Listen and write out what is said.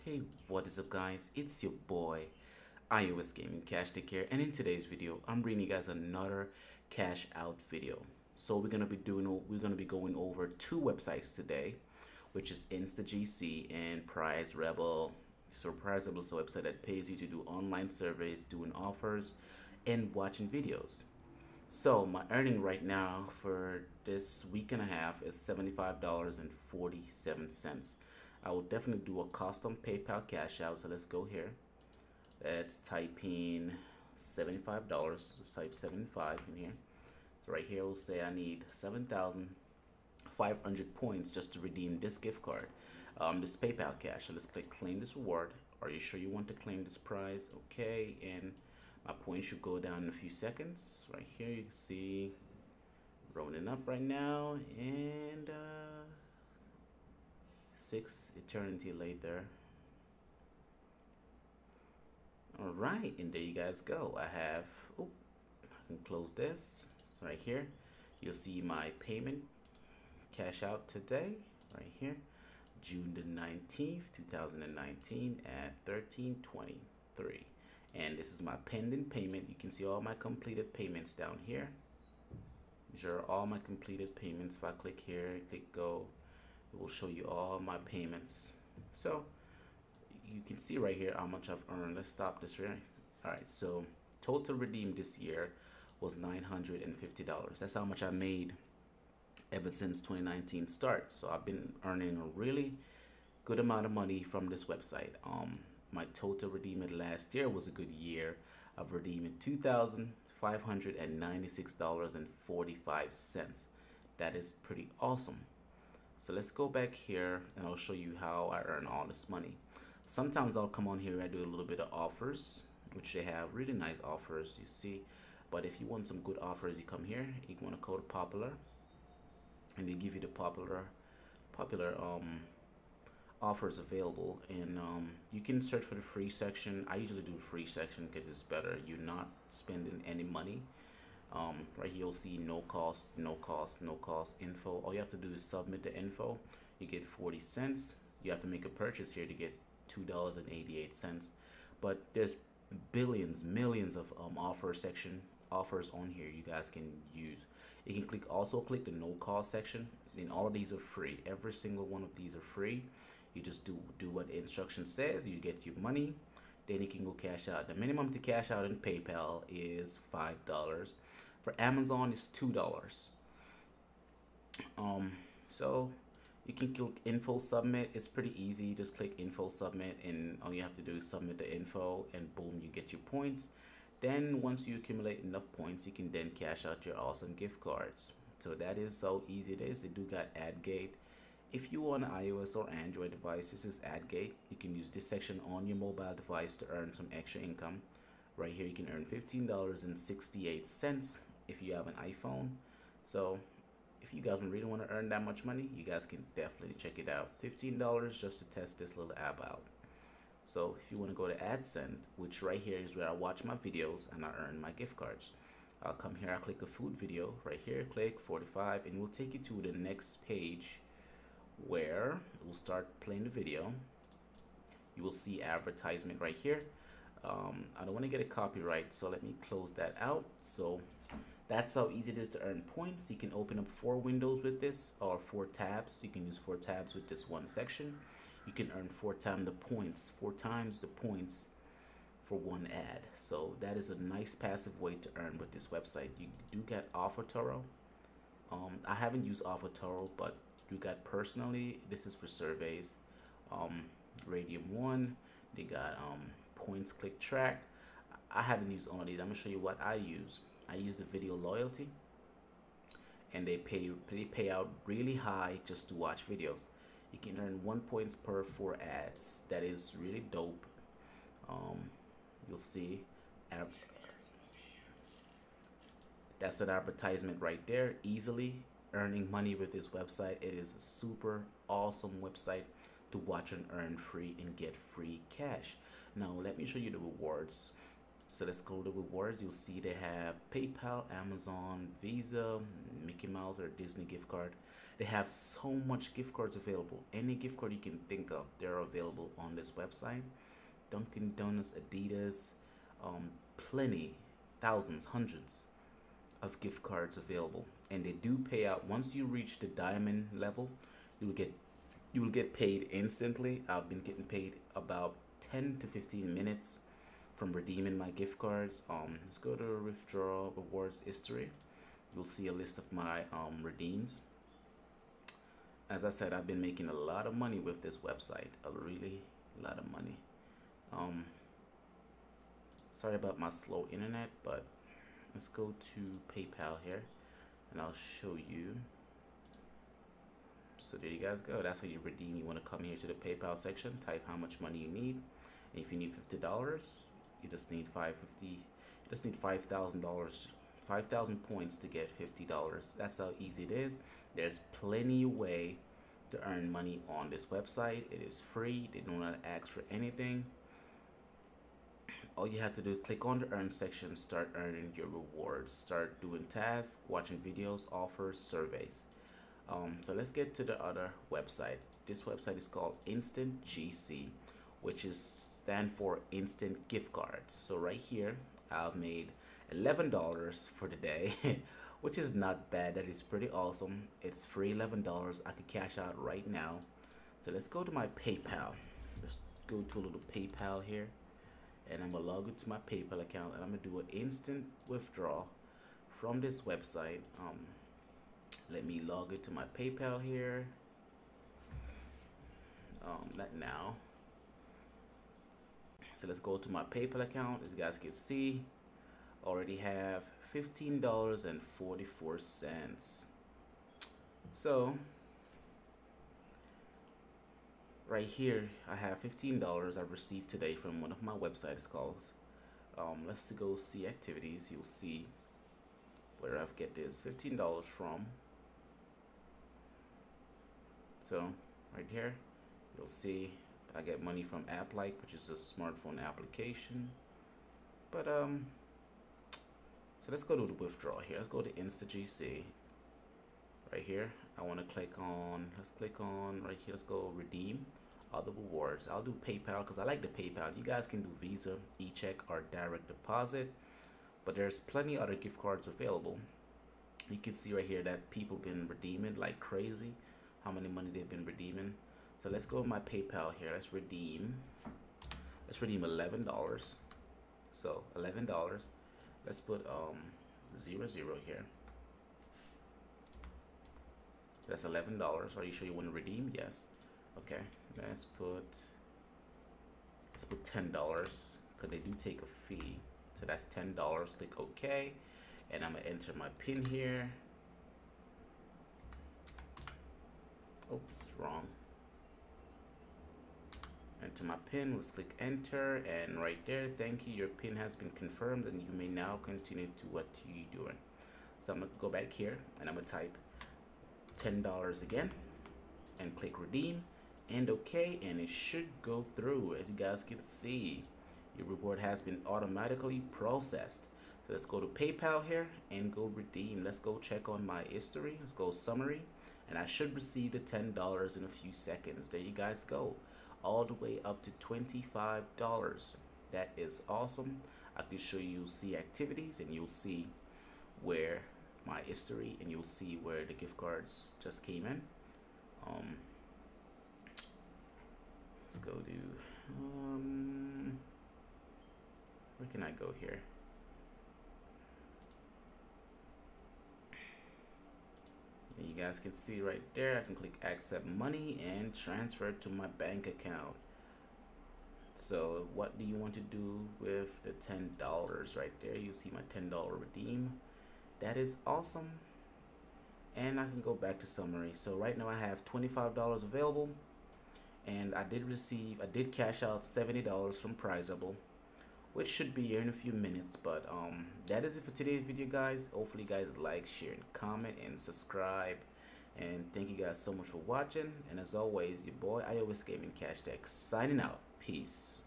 Hey, what is up guys? It's your boy iOS Gaming Cash Take Care, and in today's video I'm bringing you guys another cash out video. So we're gonna be going over two websites today, which is InstaGC and Prize Rebel. So Prize Rebel is a website that pays you to do online surveys, doing offers, and watching videos. So my earning right now for this week and a half is $75.47. I will definitely do a custom PayPal cash out. So let's go here. Let's type in $75. Just type 75 in here. So right here we'll say I need 7,500 points just to redeem this gift card, this PayPal cash. So let's click claim this reward. Are you sure you want to claim this prize? Okay, and my points should go down in a few seconds. Right here you can see rolling up right now, and 6 eternity later. All right, and there you guys go. I have, oh, I can close this. So right here, you'll see my payment cash out today, right here, June the 19th, 2019 at 13:23. And this is my pending payment. You can see all my completed payments down here. These are all my completed payments. If I click here, click go, it will show you all my payments. So you can see right here how much I've earned. Let's stop this right. All right, so total redeemed this year was $950. That's how much I made ever since 2019 start. So I've been earning a really good amount of money from this website. My total redeemment last year was a good year of redeeming $2,596.45. That is pretty awesome. So let's go back here and I'll show you how I earn all this money. Sometimes I'll come on here, I do a little bit of offers, which they have really nice offers, you see. But if you want some good offers, you come here, you want to code popular, and they give you the popular offers available. And you can search for the free section. I usually do the free section because it's better. You're not spending any money. Right here you'll see no cost, no cost, no cost info. All you have to do is submit the info. You get 40 cents. You have to make a purchase here to get $2.88. But there's billions, millions of offers on here you guys can use. You can also click the no cost section, and all of these are free. Every single one of these are free. You just do what the instruction says, you get your money, then you can go cash out. The minimum to cash out in PayPal is $5. For Amazon it's $2. So you can click info submit. It's pretty easy. You just click info submit, and all you have to do is submit the info, and boom, you get your points. Then once you accumulate enough points, you can then cash out your awesome gift cards. So that is how easy it is. They do got AdGate. If you on iOS or Android device, this is AdGate. You can use this section on your mobile device to earn some extra income. Right here you can earn $15.68 if you have an iPhone. So if you guys really want to earn that much money, you guys can definitely check it out. $15 just to test this little app out. So if you want to go to AdSend, which right here is where I watch my videos and I earn my gift cards. I'll come here, I'll click a food video right here, click 45, and it will take you to the next page where it will start playing the video. You will see advertisement right here. I don't want to get a copyright, so let me close that out. So that's how easy it is to earn points. You can open up 4 windows with this, or 4 tabs. You can use 4 tabs with this one section. You can earn 4 times the points for one ad. So that is a nice passive way to earn with this website. You do get AutoToro. I haven't used AutoToro, but you got personally. This is for surveys. Radium One. They got points click track. I haven't used all of these. I'm gonna show you what I use. I use the video loyalty, and they pay out really high just to watch videos. You can earn 1 points per 4 ads. That is really dope. You'll see that's an advertisement right there. Easily earning money with this website. It is a super awesome website to watch and earn free and get free cash. Now let me show you the rewards. So let's go to rewards. You'll see they have PayPal, Amazon, Visa, Mickey Mouse or Disney gift card. They have so much gift cards available. Any gift card you can think of, they're available on this website. Dunkin' Donuts, Adidas, plenty, thousands, hundreds of gift cards available, and they do pay out once you reach the diamond level. You will get you will get paid instantly. I've been getting paid about 10 to 15 minutes from redeeming my gift cards. Let's go to withdraw rewards history. You'll see a list of my redeems. As I said, I've been making a lot of money with this website, a really lot of money. Um, Sorry about my slow internet, but let's go to PayPal here and I'll show you. So there you guys go. That's how you redeem. You want to come here to the PayPal section, type how much money you need. And if you need $50, you just need 550. You just need $5,000, 5,000 points to get $50. That's how easy it is. There's plenty of way to earn money on this website. It is free. They do not ask for anything. All you have to do, click on the earn section, start earning your rewards, start doing tasks, watching videos, offers, surveys. So let's get to the other website. This website is called Instant GC, which is stand for Instant Gift Cards. So right here, I've made $11 for the day, which is not bad. That is pretty awesome. It's free $11. I could cash out right now. So let's go to my PayPal. Let's go to a little PayPal here, and I'm gonna log into my PayPal account, and I'm gonna do an instant withdrawal from this website. Let me log into my PayPal here. Not now. So let's go to my PayPal account. As you guys can see, already have $15.44. So right here, I have $15 I've received today from one of my websites called. Let's go see activities. You'll see where I've get this $15 from. So right here, you'll see I get money from AppLike, which is a smartphone application. But so let's go to the withdrawal here. Let's go to InstaGC. Right here, I want to click on. Let's click on right here. Let's go redeem other rewards. I'll do PayPal because I like the PayPal. You guys can do Visa, e-check, or direct deposit. But there's plenty other gift cards available. You can see right here that people been redeeming like crazy. How many money they've been redeeming. So let's go to my PayPal here. Let's redeem $11. So $11. Let's put 00 here. That's $11. Are you sure you want to redeem? Yes. Okay. Let's put $10 because they do take a fee. So that's $10. Click OK, and I'm gonna enter my PIN here. Oops, wrong. Enter my PIN. Let's click enter, and right there, thank you. Your PIN has been confirmed, and you may now continue to what you're doing. So I'm gonna go back here, and I'm gonna type $10 again, and click redeem, and OK, and it should go through. As you guys can see, your reward has been automatically processed. So let's go to PayPal here and go redeem. Let's go check on my history. Let's go summary, and I should receive the $10 in a few seconds. There you guys go, all the way up to $25. That is awesome. I can show you, see activities, and you'll see where my history, and you'll see where the gift cards just came in. Let's go to where can I go here? And you guys can see right there, I can click accept money and transfer it to my bank account. So what do you want to do with the $10 right there? You see my $10 redeem. That is awesome. And I can go back to summary. So right now I have $25 available, and I did cash out $70 from Prizeable, which should be here in a few minutes. But that is it for today's video, guys. Hopefully you guys like, share, and comment, and subscribe. And thank you guys so much for watching. And as always, your boy iOS Gaming Cash Tech signing out. Peace.